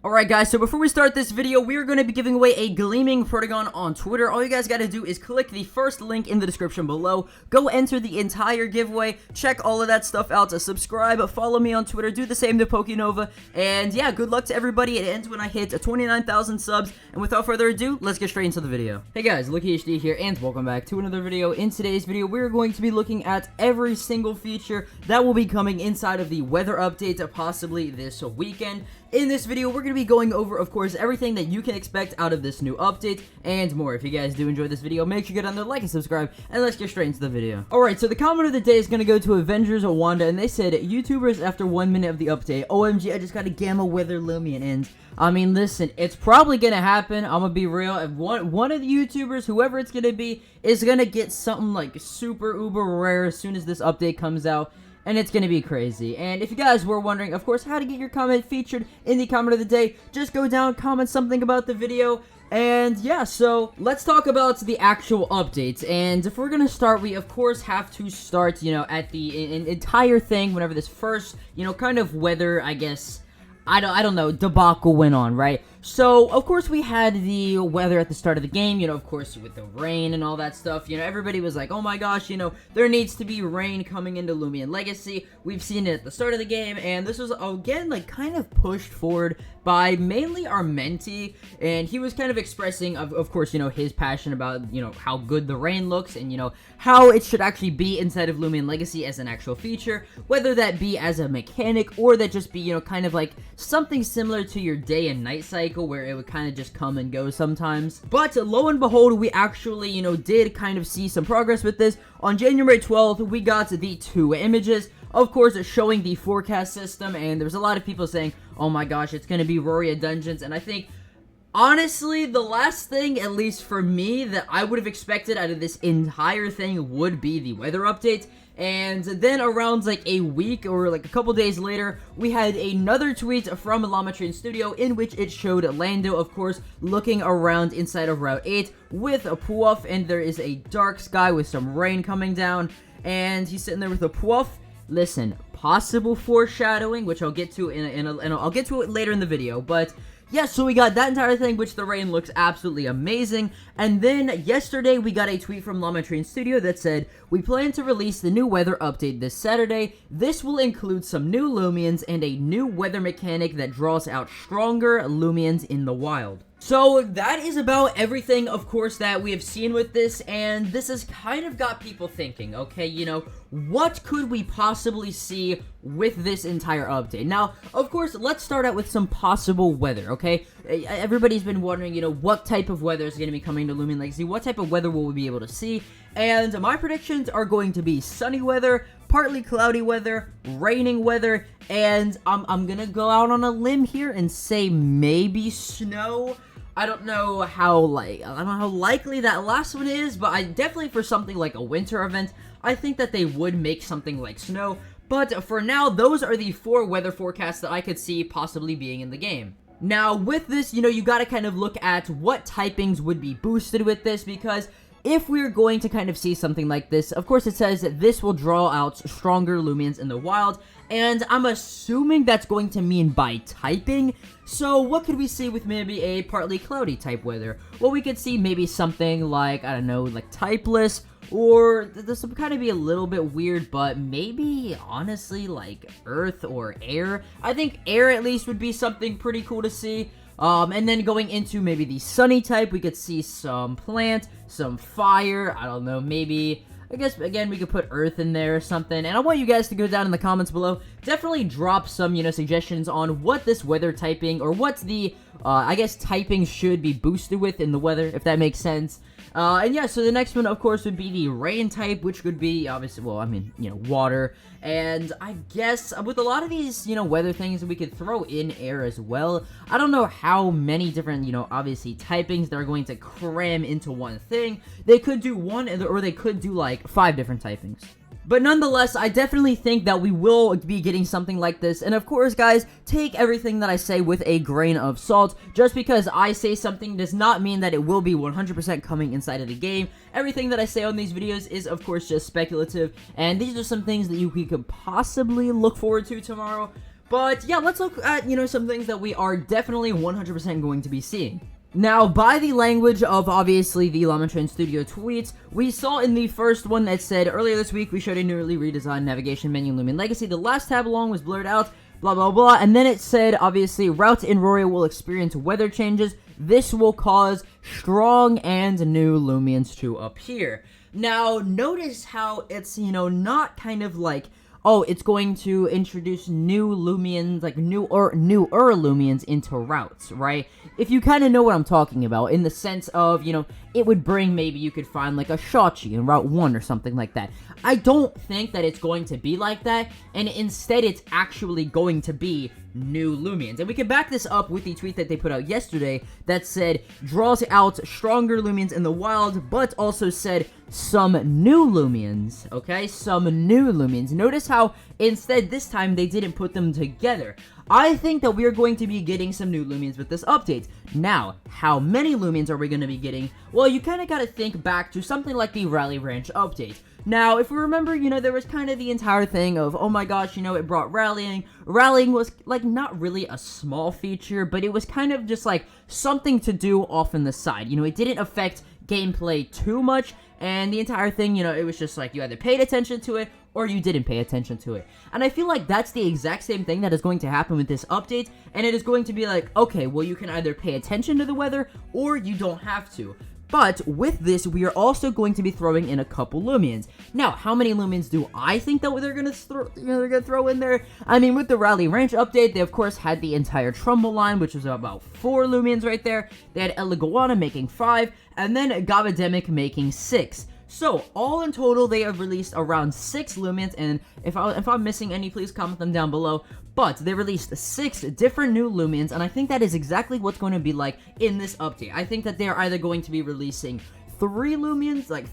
Alright guys, so before we start this video, we're going to be giving away a Gleaming Protagon on Twitter. All you guys got to do is click the first link in the description below, go enter the entire giveaway, check all of that stuff out, subscribe, follow me on Twitter, do the same to Pokenova, and yeah, good luck to everybody. It ends when I hit 29,000 subs, and without further ado, let's get straight into the video. Hey guys, LuckyHD here, and welcome back to another video. In today's video, we're going to be looking at every single feature that will be coming inside of the weather update, possibly this weekend. In this video, we're going to be going over, of course, everything that you can expect out of this new update and more. If you guys do enjoy this video, make sure you get on there, like and subscribe, and let's get straight into the video. Alright, so the comment of the day is going to go to Avengers Wanda, and they said, YouTubers after 1 minute of the update. OMG, I just got a Gamma Weather Loomian, and I mean, listen, it's probably going to happen. I'm going to be real. If one of the YouTubers, whoever it's going to be, is going to get something like super uber rare as soon as this update comes out. And it's going to be crazy. And if you guys were wondering, of course, how to get your comment featured in the comment of the day, just go down, comment something about the video. And yeah, so let's talk about the actual updates. And if we're going to start, we of course have to start, at the entire thing whenever this first, kind of weather, I guess, I don't know, debacle went on, right? So, of course, we had the weather at the start of the game, of course, with the rain and all that stuff, everybody was like, oh my gosh, there needs to be rain coming into Loomian Legacy. We've seen it at the start of the game, and this was, again, like, kind of pushed forward by mainly our mentee, and he was kind of expressing, of course, his passion about, how good the rain looks, and, how it should actually be inside of Loomian Legacy as an actual feature, whether that be as a mechanic, or that just be, kind of like something similar to your day and night cycle, where it would kind of just come and go sometimes. But lo and behold, we actually, did kind of see some progress with this. On January 12th, we got the 2 images, of course, showing the forecast system, and there was a lot of people saying, oh my gosh, it's going to be Roria Dungeons, and I think, honestly, the last thing, at least for me, that I would have expected out of this entire thing would be the weather update. And then around like a week or like a couple days later, we had another tweet from Loomian Studio in which it showed Lando, of course, looking around inside of Route 8 with a Poof, and there is a dark sky with some rain coming down, and he's sitting there with a Poof. Listen, possible foreshadowing, which I'll get to I'll get to it later in the video, but yeah, so we got that entire thing, which the rain looks absolutely amazing. And then yesterday, we got a tweet from Loomian Studio that said, we plan to release the new weather update this Saturday. This will include some new Loomians and a new weather mechanic that draws out stronger Loomians in the wild. So that is about everything, of course, that we have seen with this, and this has kind of got people thinking, okay, what could we possibly see with this entire update? Now, of course, let's start out with some possible weather, okay? Everybody's been wondering, what type of weather is going to be coming to Loomian Legacy, what type of weather will we be able to see, and my predictions are going to be sunny weather, partly cloudy weather, raining weather, and I'm gonna go out on a limb here and say maybe snow. I don't know how likely that last one is, but I definitely, for something like a winter event, I think that they would make something like snow. But for now, those are the 4 weather forecasts that I could see possibly being in the game. Now, with this, you gotta kind of look at what typings would be boosted with this, because if we're going to kind of see something like this, of course it says that this will draw out stronger Loomians in the wild, and I'm assuming that's going to mean by typing. So what could we see with maybe a partly cloudy type weather? Well, we could see maybe something like, I don't know, like typeless, or this will kind of be a little bit weird, but maybe, honestly, like earth or air. I think air at least would be something pretty cool to see. And then going into maybe the sunny type, we could see some plant, some fire, I don't know, maybe, I guess, again, we could put earth in there or something. And I want you guys to go down in the comments below, definitely drop some, suggestions on what this weather typing, or what the, I guess, typing should be boosted with in the weather, if that makes sense. And yeah, so the next one, of course, would be the rain type, which could be, obviously, well, I mean, water. And I guess with a lot of these, weather things, we could throw in air as well. I don't know how many different, obviously, typings they're going to cram into one thing. They could do one, or they could do, like, 5 different typings. But nonetheless, I definitely think that we will be getting something like this. And of course, guys, take everything that I say with a grain of salt. Just because I say something does not mean that it will be 100% coming inside of the game. Everything that I say on these videos is, of course, just speculative. And these are some things that you could possibly look forward to tomorrow. But yeah, let's look at, some things that we are definitely 100% going to be seeing. Now, by the language of, obviously, the Llama Train Studio tweets, we saw in the first one that said, earlier this week, we showed a newly redesigned navigation menu in Loomian Legacy. The last tab along was blurred out, blah, blah, blah. And then it said, obviously, Whot and Roria will experience weather changes. This will cause strong and new Loomians to appear. Now, notice how it's, not kind of like, oh, it's going to introduce new Loomians, like newer Loomians into routes, right? If you kind of know what I'm talking about, in the sense of, it would bring, maybe you could find like a Shachi in Route 1 or something like that. I don't think that it's going to be like that, and instead it's actually going to be new Loomians. And we can back this up with the tweet that they put out yesterday that said, draws out stronger Loomians in the wild, but also said some new Loomians, okay? Some new Loomians. Notice how instead this time they didn't put them together. I think that we are going to be getting some new Loomians with this update. Now, how many Loomians are we going to be getting? Well, you kind of got to think back to something like the Rally Ranch update. Now, if we remember, there was kind of the entire thing of, oh my gosh, it brought rallying. Rallying was, like, not really a small feature, but it was kind of just, like, something to do off in the side. It didn't affect gameplay too much, and the entire thing, it was just, like, you either paid attention to it, or you didn't pay attention to it. And I feel like that's the exact same thing that is going to happen with this update, and it is going to be like, okay, well, you can either pay attention to the weather, or you don't have to. But with this, we are also going to be throwing in a couple Loomians. Now, how many Loomians do I think that they're gonna throw in there? I mean, with the Rally Ranch update, they of course had the entire Trumbull line, which was about 4 Loomians right there. They had Eliguana making 5, and then Gabademic making 6. So, all in total, they have released around 6 Loomians, and if I'm missing any, please comment them down below. But they released 6 different new Loomians, and I think that is exactly what's going to be like in this update. I think that they are either going to be releasing 3 Loomians, like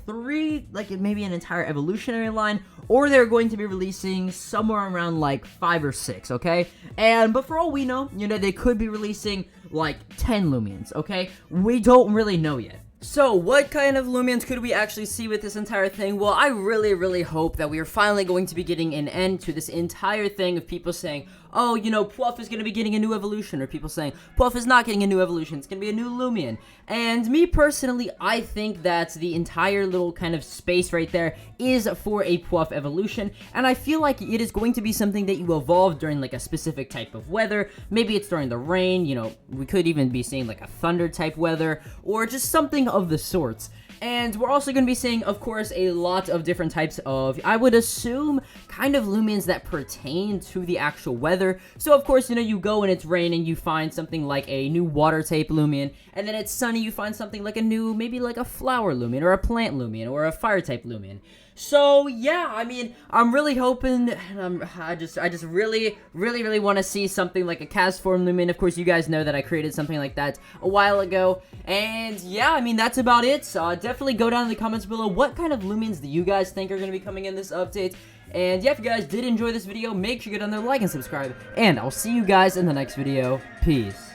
maybe an entire evolutionary line, or they're going to be releasing somewhere around like 5 or 6, okay? But for all we know, they could be releasing like 10 Loomians, okay? We don't really know yet. So, what kind of Loomians could we actually see with this entire thing? Well, I really, really hope that we are finally going to be getting an end to this entire thing of people saying, oh, Pwuff is going to be getting a new evolution, or people saying, Pwuff is not getting a new evolution, it's going to be a new Loomian. And me personally, I think that the entire little kind of space right there is for a Pwuff evolution, and I feel like it is going to be something that you evolve during like a specific type of weather. Maybe it's during the rain, we could even be seeing like a thunder type weather, or just something of the sorts. And we're also going to be seeing, of course, a lot of different types of, I would assume, kind of Loomians that pertain to the actual weather. So, of course, you go and it's raining, you find something like a new water type Loomian, and then it's sunny, you find something like a new, maybe like a flower Loomian, or a plant Loomian, or a fire type Loomian. So, yeah, I mean, I'm really hoping, and I just really, really, really want to see something like a Castform Loomian. Of course, you guys know that I created something like that a while ago, and yeah, I mean, that's about it. So, definitely go down in the comments below, what kind of Loomians do you guys think are going to be coming in this update? And yeah, if you guys did enjoy this video, make sure you go down there, like and subscribe, and I'll see you guys in the next video. Peace.